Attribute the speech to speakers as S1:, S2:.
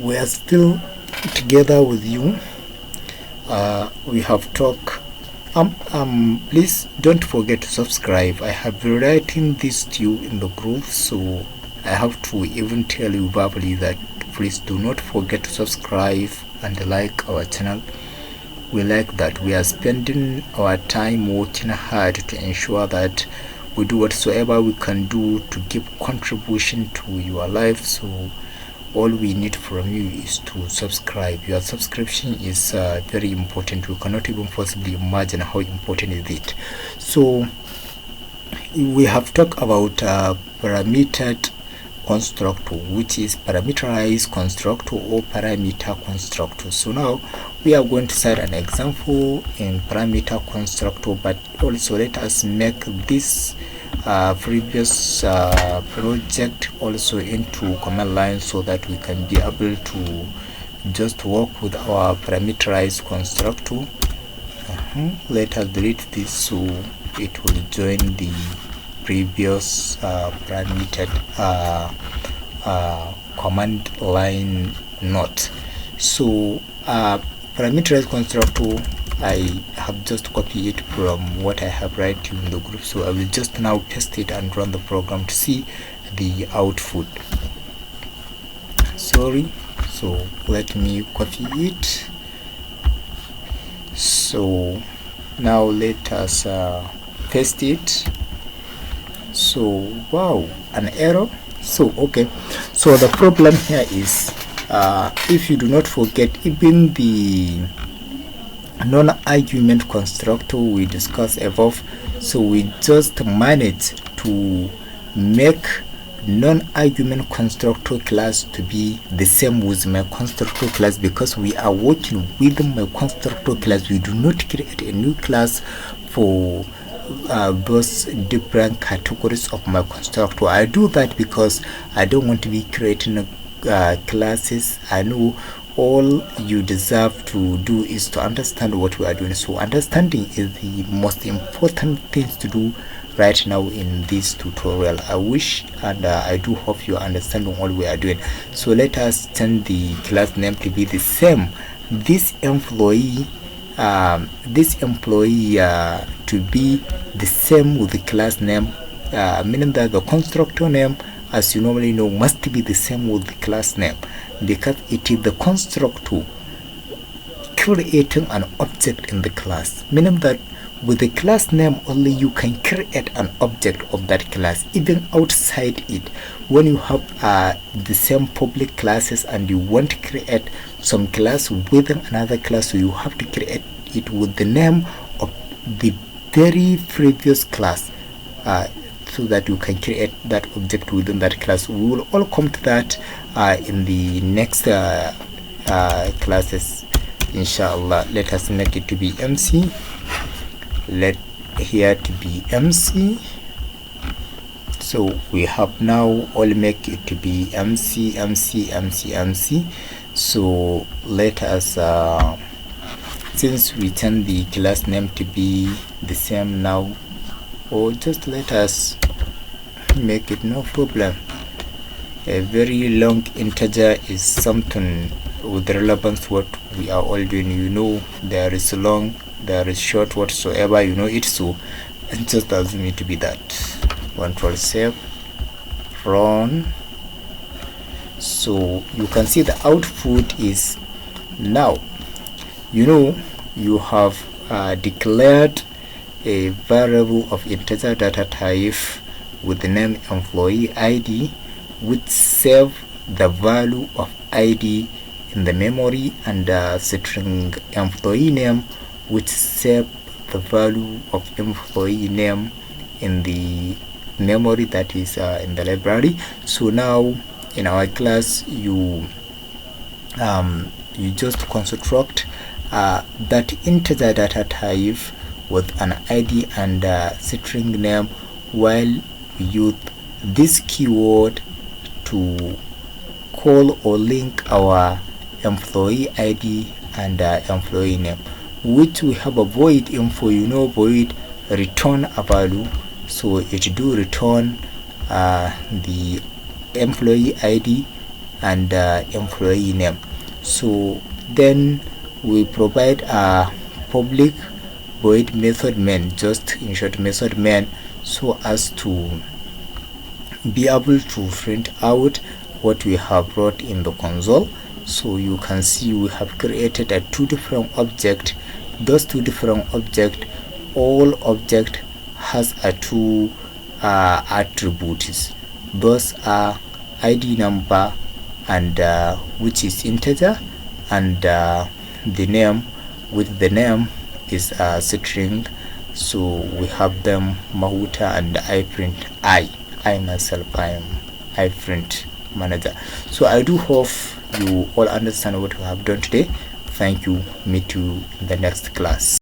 S1: we are still together with you. We have talked. Please don't forget to subscribe. I have been writing this to you in the group, so I have to even tell you verbally that please do not forget to subscribe and like our channel. We like that. We are spending our time working hard to ensure that we do whatsoever we can do to give contribution to your life. So all we need from you is to subscribe. Your subscription is very important. We cannot even possibly imagine how important is it. So we have talked about parametered constructor, which is parameterized constructor or parameter constructor. So now we are going to cite an example in parameter constructor, but also let us make this previous project also into command line so that we can be able to just work with our parameterized constructor. Let us delete this so it will join the previous parametered command line note. So parameterized constructor, I have just copied it from what I have written in the group, so I will just now paste it and run the program to see the output. Sorry, so let me copy it. So now let us paste it. So wow, an error. So okay, so the problem here is if you do not forget, even the non-argument constructor we discussed above, so we just managed to make non-argument constructor class to be the same with my constructor class, because we are working with my constructor class. We do not create a new class for those different categories of my constructor. I do that because I don't want to be creating classes. I know all you deserve to do is to understand what we are doing. So understanding is the most important things to do right now in this tutorial. I wish and I do hope you are understanding what we are doing. So let us change the class name to be the same. This employee to be the same with the class name, meaning that the constructor name, as you normally know, must be the same with the class name, because it is the constructor creating an object in the class, meaning that with the class name only you can create an object of that class. Even outside it, when you have the same public classes and you want to create some class within another class, so you have to create it with the name of the very previous class, so that you can create that object within that class. We will all come to that in the next classes, inshallah. Let us make it to be MC. Let here to be MC. So we have now all make it to be MC. So let us since we turn the class name to be the same now, or just let us make it, no problem. A very long integer is something with relevance to what we are all doing. You know, there is long, there is short, whatsoever, you know it. So it just assume it to be that. Control save, run. So you can see the output is now, you know, you have declared a variable of integer data type with the name employee ID, which save the value of ID in the memory, and string employee name, which save the value of employee name in the memory, that is in the library. So now in our class, you just construct that integer data type with an ID and string name, while we use this keyword to call or link our employee ID and employee name, which we have a void info. You know, void return a value, so it do return the employee ID and employee name. So then we provide a public void method main, just in short method main, so as to be able to print out what we have wrote in the console. So you can see we have created a two different object. Those two different object, all object has a two attributes. Those are ID number, and which is integer, and the name, with the name is a string. So we have them Mahuta, and I print I myself, I print manager. So I do hope you all understand what we have done today. Thank you. Meet you in the next class.